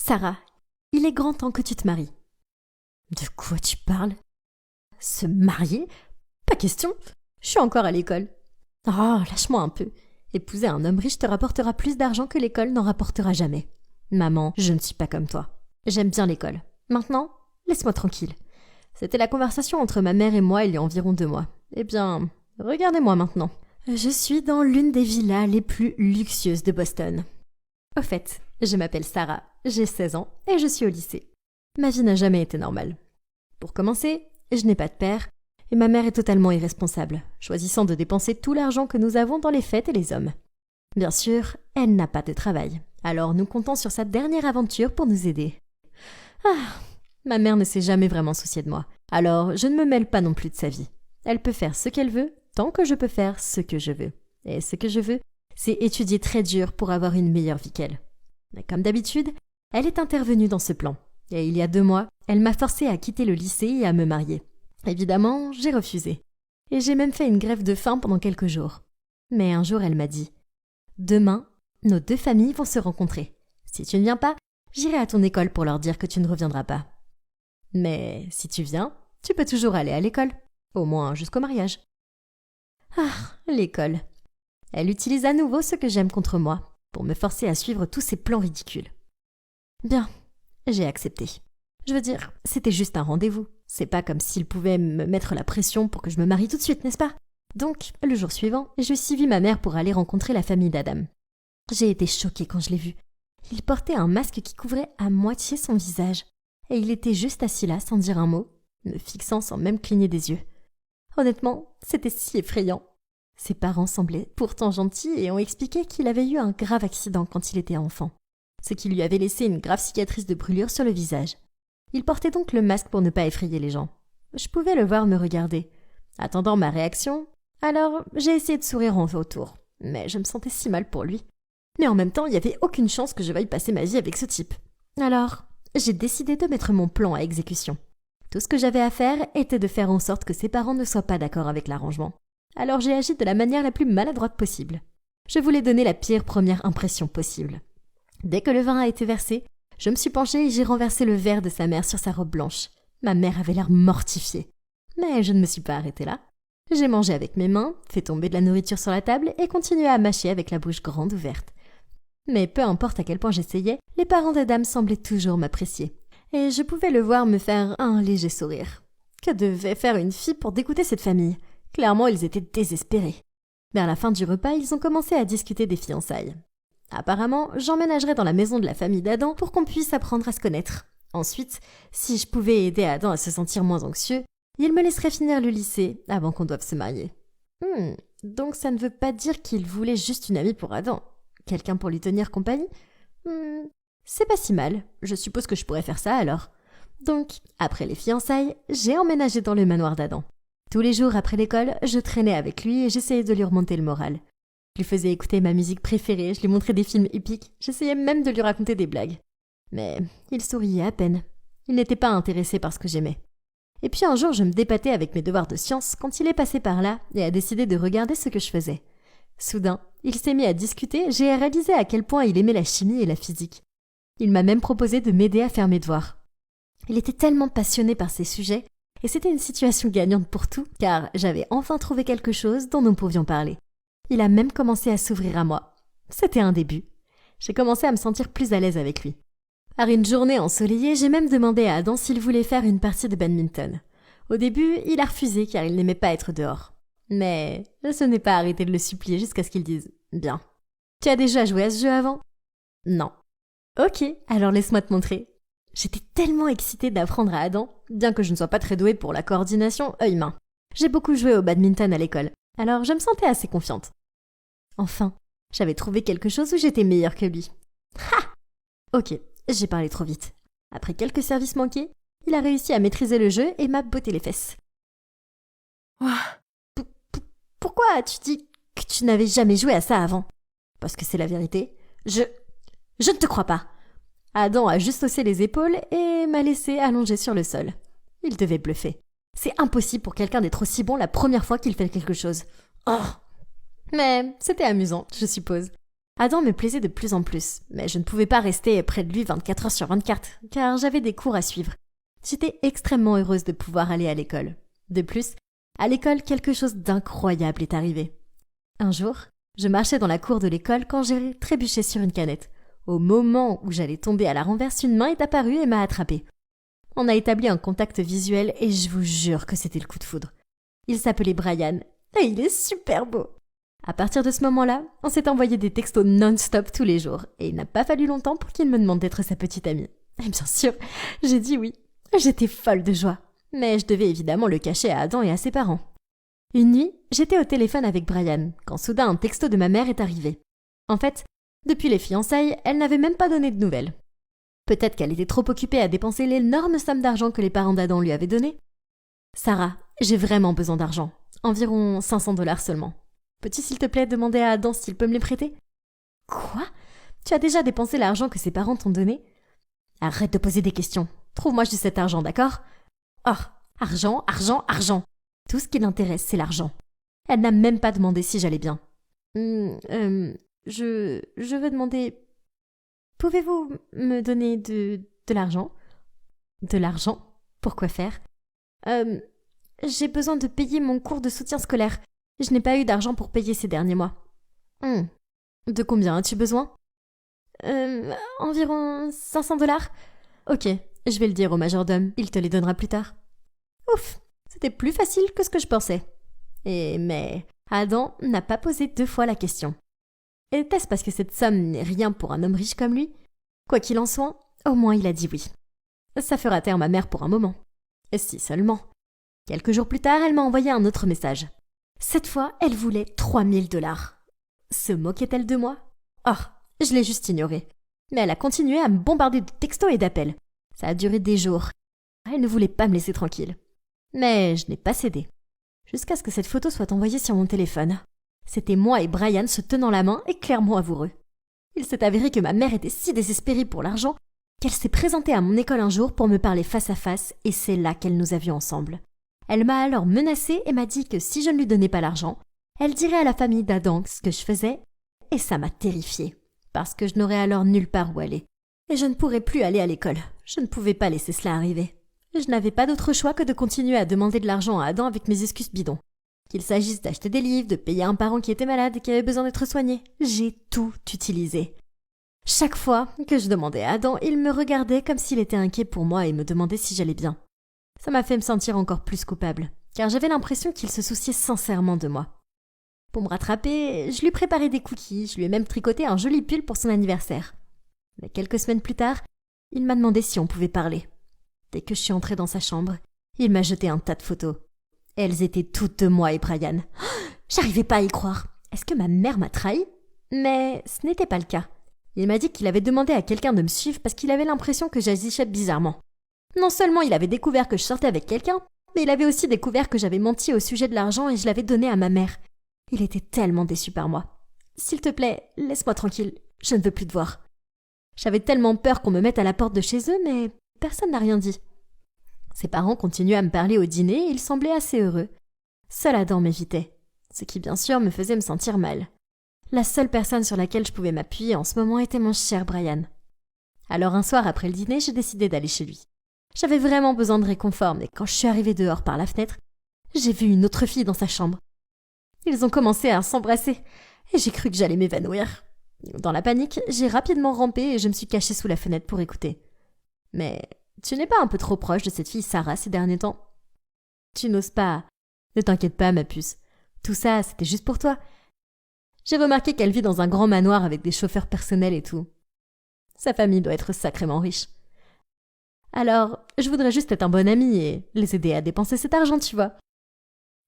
Sarah, il est grand temps que tu te maries. » De quoi tu parles? Se marier? Pas question. Je suis encore à l'école. Oh, lâche-moi un peu. Épouser un homme riche te rapportera plus d'argent que l'école n'en rapportera jamais. Maman, je ne suis pas comme toi. J'aime bien l'école. Maintenant, laisse-moi tranquille. C'était la conversation entre ma mère et moi il y a environ 2 mois. Eh bien, regardez-moi maintenant. Je suis dans l'une des villas les plus luxueuses de Boston. Au fait, je m'appelle Sarah, j'ai 16 ans et je suis au lycée. Ma vie n'a jamais été normale. Pour commencer, je n'ai pas de père et ma mère est totalement irresponsable, choisissant de dépenser tout l'argent que nous avons dans les fêtes et les hommes. Bien sûr, elle n'a pas de travail, alors nous comptons sur sa dernière aventure pour nous aider. Ma mère ne s'est jamais vraiment souciée de moi, alors je ne me mêle pas non plus de sa vie. Elle peut faire ce qu'elle veut, tant que je peux faire ce que je veux. Et ce que je veux, c'est étudier très dur pour avoir une meilleure vie qu'elle. Mais comme d'habitude, elle est intervenue dans ce plan. Et il y a 2 mois, elle m'a forcée à quitter le lycée et à me marier. Évidemment, j'ai refusé. Et j'ai même fait une grève de faim pendant quelques jours. Mais un jour, elle m'a dit « Demain, nos 2 familles vont se rencontrer. Si tu ne viens pas, j'irai à ton école pour leur dire que tu ne reviendras pas. Mais si tu viens, tu peux toujours aller à l'école, au moins jusqu'au mariage. » L'école. Elle utilise à nouveau ce que j'aime contre moi, pour me forcer à suivre tous ces plans ridicules. Bien, j'ai accepté. Je veux dire, c'était juste un rendez-vous. C'est pas comme s'il pouvait me mettre la pression pour que je me marie tout de suite, n'est-ce pas? Donc, le jour suivant, je suivis ma mère pour aller rencontrer la famille d'Adam. J'ai été choquée quand je l'ai vu. Il portait un masque qui couvrait à moitié son visage. Et il était juste assis là, sans dire un mot, me fixant sans même cligner des yeux. Honnêtement, c'était si effrayant. Ses parents semblaient pourtant gentils et ont expliqué qu'il avait eu un grave accident quand il était enfant, ce qui lui avait laissé une grave cicatrice de brûlure sur le visage. Il portait donc le masque pour ne pas effrayer les gens. Je pouvais le voir me regarder. Attendant ma réaction, alors j'ai essayé de sourire en autour, mais je me sentais si mal pour lui. Mais en même temps, il n'y avait aucune chance que je veuille passer ma vie avec ce type. Alors, j'ai décidé de mettre mon plan à exécution. Tout ce que j'avais à faire était de faire en sorte que ses parents ne soient pas d'accord avec l'arrangement. Alors j'ai agi de la manière la plus maladroite possible. Je voulais donner la pire première impression possible. Dès que le vin a été versé, je me suis penchée et j'ai renversé le verre de sa mère sur sa robe blanche. Ma mère avait l'air mortifiée. Mais je ne me suis pas arrêtée là. J'ai mangé avec mes mains, fait tomber de la nourriture sur la table et continué à mâcher avec la bouche grande ouverte. Mais peu importe à quel point j'essayais, les parents d'Adam semblaient toujours m'apprécier. Et je pouvais le voir me faire un léger sourire. Que devait faire une fille pour dégoûter cette famille? Clairement, ils étaient désespérés. Vers la fin du repas, ils ont commencé à discuter des fiançailles. Apparemment, j'emménagerais dans la maison de la famille d'Adam pour qu'on puisse apprendre à se connaître. Ensuite, si je pouvais aider Adam à se sentir moins anxieux, il me laisserait finir le lycée avant qu'on doive se marier. Donc ça ne veut pas dire qu'il voulait juste une amie pour Adam. Quelqu'un pour lui tenir compagnie? C'est pas si mal. Je suppose que je pourrais faire ça alors. Donc, après les fiançailles, j'ai emménagé dans le manoir d'Adam. Tous les jours après l'école, je traînais avec lui et j'essayais de lui remonter le moral. Je lui faisais écouter ma musique préférée, je lui montrais des films épiques, j'essayais même de lui raconter des blagues. Mais il souriait à peine. Il n'était pas intéressé par ce que j'aimais. Et puis un jour, je me débattais avec mes devoirs de sciences quand il est passé par là et a décidé de regarder ce que je faisais. Soudain, il s'est mis à discuter, j'ai réalisé à quel point il aimait la chimie et la physique. Il m'a même proposé de m'aider à faire mes devoirs. Il était tellement passionné par ces sujets, et c'était une situation gagnante pour tout, car j'avais enfin trouvé quelque chose dont nous pouvions parler. Il a même commencé à s'ouvrir à moi. C'était un début. J'ai commencé à me sentir plus à l'aise avec lui. Par une journée ensoleillée, j'ai même demandé à Adam s'il voulait faire une partie de badminton. Au début, il a refusé car il n'aimait pas être dehors. Mais je n'ai pas arrêté de le supplier jusqu'à ce qu'il dise « Bien. Tu as déjà joué à ce jeu avant ?»« Non. » « Ok, alors laisse-moi te montrer. » J'étais tellement excitée d'apprendre à Adam, bien que je ne sois pas très douée pour la coordination œil-main. J'ai beaucoup joué au badminton à l'école, alors je me sentais assez confiante. Enfin, j'avais trouvé quelque chose où j'étais meilleure que lui. Ha! Ok, j'ai parlé trop vite. Après quelques services manqués, il a réussi à maîtriser le jeu et m'a botté les fesses. Pourquoi as-tu dit que tu n'avais jamais joué à ça avant? Parce que c'est la vérité. Je ne te crois pas. Adam a juste haussé les épaules et m'a laissé allongée sur le sol. Il devait bluffer. C'est impossible pour quelqu'un d'être aussi bon la première fois qu'il fait quelque chose. Oh! Mais c'était amusant, je suppose. Adam me plaisait de plus en plus, mais je ne pouvais pas rester près de lui 24 heures sur 24, car j'avais des cours à suivre. J'étais extrêmement heureuse de pouvoir aller à l'école. De plus, à l'école, quelque chose d'incroyable est arrivé. Un jour, je marchais dans la cour de l'école quand j'ai trébuché sur une canette. Au moment où j'allais tomber à la renverse, une main est apparue et m'a attrapée. On a établi un contact visuel et je vous jure que c'était le coup de foudre. Il s'appelait Brian et il est super beau. À partir de ce moment-là, on s'est envoyé des textos non-stop tous les jours et il n'a pas fallu longtemps pour qu'il me demande d'être sa petite amie. Et bien sûr, j'ai dit oui. J'étais folle de joie, mais je devais évidemment le cacher à Adam et à ses parents. Une nuit, j'étais au téléphone avec Brian quand soudain un texto de ma mère est arrivé. En fait, depuis les fiançailles, elle n'avait même pas donné de nouvelles. Peut-être qu'elle était trop occupée à dépenser l'énorme somme d'argent que les parents d'Adam lui avaient donnée. « Sarah, j'ai vraiment besoin d'argent. Environ 500 $ seulement. Peux-tu s'il te plaît demander à Adam s'il peut me les prêter ?»« Quoi ? Tu as déjà dépensé l'argent que ses parents t'ont donné ? Arrête de poser des questions. Trouve-moi juste cet argent, d'accord ? Oh, argent, argent, argent. Tout ce qui l'intéresse, c'est l'argent. Elle n'a même pas demandé si j'allais bien. Je veux demander... Pouvez-vous me donner de l'argent ? De l'argent ? Pour quoi faire ? J'ai besoin de payer mon cours de soutien scolaire. Je n'ai pas eu d'argent pour payer ces derniers mois. De combien as-tu besoin ? Environ 500 $. Ok, je vais le dire au majordome. Il te les donnera plus tard. Ouf, c'était plus facile que ce que je pensais. Mais Adam n'a pas posé 2 fois la question. Était-ce parce que cette somme n'est rien pour un homme riche comme lui ? Quoi qu'il en soit, au moins il a dit oui. Ça fera taire ma mère pour un moment. Et si seulement. Quelques jours plus tard, elle m'a envoyé un autre message. Cette fois, elle voulait 3000 $. Se moquait-elle de moi ? Oh, je l'ai juste ignorée. Mais elle a continué à me bombarder de textos et d'appels. Ça a duré des jours. Elle ne voulait pas me laisser tranquille. Mais je n'ai pas cédé. Jusqu'à ce que cette photo soit envoyée sur mon téléphone. C'était moi et Brian se tenant la main et clairement amoureux. Il s'est avéré que ma mère était si désespérée pour l'argent qu'elle s'est présentée à mon école un jour pour me parler face à face et c'est là qu'elle nous a vus ensemble. Elle m'a alors menacée et m'a dit que si je ne lui donnais pas l'argent, elle dirait à la famille d'Adam ce que je faisais et ça m'a terrifiée parce que je n'aurais alors nulle part où aller. Et je ne pourrais plus aller à l'école. Je ne pouvais pas laisser cela arriver. Je n'avais pas d'autre choix que de continuer à demander de l'argent à Adam avec mes excuses bidons. Qu'il s'agisse d'acheter des livres, de payer un parent qui était malade et qui avait besoin d'être soigné, j'ai tout utilisé. Chaque fois que je demandais à Adam, il me regardait comme s'il était inquiet pour moi et me demandait si j'allais bien. Ça m'a fait me sentir encore plus coupable, car j'avais l'impression qu'il se souciait sincèrement de moi. Pour me rattraper, je lui préparais des cookies, je lui ai même tricoté un joli pull pour son anniversaire. Mais quelques semaines plus tard, il m'a demandé si on pouvait parler. Dès que je suis entrée dans sa chambre, il m'a jeté un tas de photos. Elles étaient toutes de moi et Brian. J'arrivais pas à y croire. Est-ce que ma mère m'a trahi ? Mais ce n'était pas le cas. Il m'a dit qu'il avait demandé à quelqu'un de me suivre parce qu'il avait l'impression que j'agissais bizarrement. Non seulement il avait découvert que je sortais avec quelqu'un, mais il avait aussi découvert que j'avais menti au sujet de l'argent et je l'avais donné à ma mère. Il était tellement déçu par moi. S'il te plaît, laisse-moi tranquille. Je ne veux plus te voir. J'avais tellement peur qu'on me mette à la porte de chez eux, mais personne n'a rien dit. Ses parents continuaient à me parler au dîner et ils semblaient assez heureux. Seul Adam m'évitait, ce qui bien sûr me faisait me sentir mal. La seule personne sur laquelle je pouvais m'appuyer en ce moment était mon cher Brian. Alors un soir après le dîner, j'ai décidé d'aller chez lui. J'avais vraiment besoin de réconfort, mais quand je suis arrivée dehors par la fenêtre, j'ai vu une autre fille dans sa chambre. Ils ont commencé à s'embrasser et j'ai cru que j'allais m'évanouir. Dans la panique, j'ai rapidement rampé et je me suis cachée sous la fenêtre pour écouter. Mais tu n'es pas un peu trop proche de cette fille Sarah ces derniers temps ? Tu n'oses pas. Ne t'inquiète pas, ma puce. Tout ça, c'était juste pour toi. J'ai remarqué qu'elle vit dans un grand manoir avec des chauffeurs personnels et tout. Sa famille doit être sacrément riche. Alors, je voudrais juste être un bon ami et les aider à dépenser cet argent, tu vois.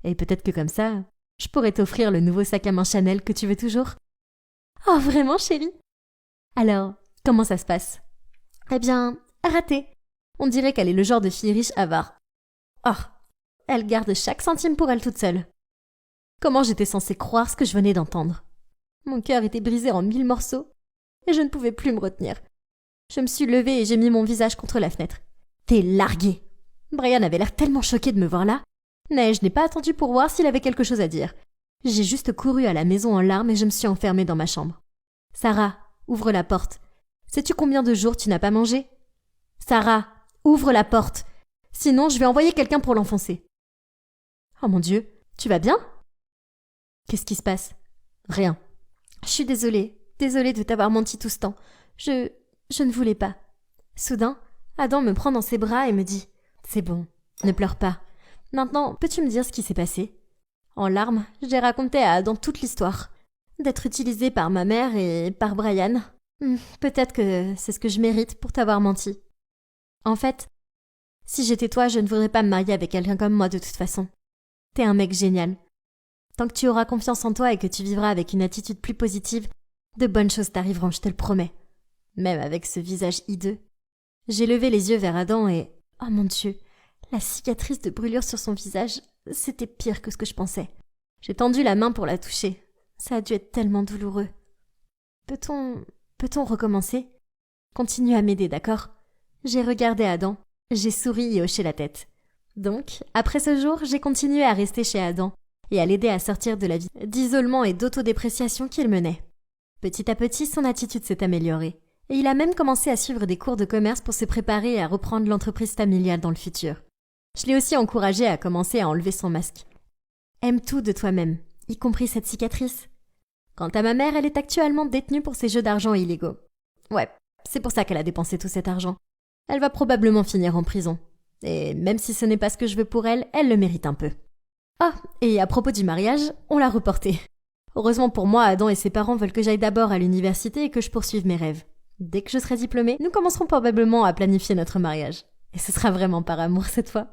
Et peut-être que comme ça, je pourrais t'offrir le nouveau sac à main Chanel que tu veux toujours. Oh, vraiment, chérie ? Alors, comment ça se passe ? Eh bien, raté. On dirait qu'elle est le genre de fille riche avare. Oh, elle garde chaque centime pour elle toute seule. Comment j'étais censée croire ce que je venais d'entendre ? Mon cœur était brisé en 1000 morceaux et je ne pouvais plus me retenir. Je me suis levée et j'ai mis mon visage contre la fenêtre. T'es larguée. Brian avait l'air tellement choqué de me voir là, mais je n'ai pas attendu pour voir s'il avait quelque chose à dire. J'ai juste couru à la maison en larmes et je me suis enfermée dans ma chambre. Sarah, ouvre la porte. Sais-tu combien de jours tu n'as pas mangé? Sarah, ouvre la porte. Sinon, je vais envoyer quelqu'un pour l'enfoncer. Oh mon Dieu, tu vas bien? Qu'est-ce qui se passe? Rien. Je suis désolée de t'avoir menti tout ce temps. Je ne voulais pas. Soudain, Adam me prend dans ses bras et me dit « C'est bon, ne pleure pas. Maintenant, peux-tu me dire ce qui s'est passé ?» En larmes, j'ai raconté à Adam toute l'histoire. D'être utilisée par ma mère et par Brian. Peut-être que c'est ce que je mérite pour t'avoir menti. En fait, si j'étais toi, je ne voudrais pas me marier avec quelqu'un comme moi de toute façon. T'es un mec génial. Tant que tu auras confiance en toi et que tu vivras avec une attitude plus positive, de bonnes choses t'arriveront, je te le promets. Même avec ce visage hideux. J'ai levé les yeux vers Adam et... Oh mon Dieu, la cicatrice de brûlure sur son visage, c'était pire que ce que je pensais. J'ai tendu la main pour la toucher. Ça a dû être tellement douloureux. Peut-on recommencer? Continue à m'aider, d'accord? J'ai regardé Adam, j'ai souri et hoché la tête. Donc, après ce jour, j'ai continué à rester chez Adam et à l'aider à sortir de la vie d'isolement et d'autodépréciation qu'il menait. Petit à petit, son attitude s'est améliorée. Et il a même commencé à suivre des cours de commerce pour se préparer à reprendre l'entreprise familiale dans le futur. Je l'ai aussi encouragé à commencer à enlever son masque. Aime tout de toi-même, y compris cette cicatrice. Quant à ma mère, elle est actuellement détenue pour ses jeux d'argent illégaux. Ouais, c'est pour ça qu'elle a dépensé tout cet argent. Elle va probablement finir en prison. Et même si ce n'est pas ce que je veux pour elle, elle le mérite un peu. Ah, et à propos du mariage, on l'a reporté. Heureusement pour moi, Adam et ses parents veulent que j'aille d'abord à l'université et que je poursuive mes rêves. Dès que je serai diplômée, nous commencerons probablement à planifier notre mariage. Et ce sera vraiment par amour cette fois.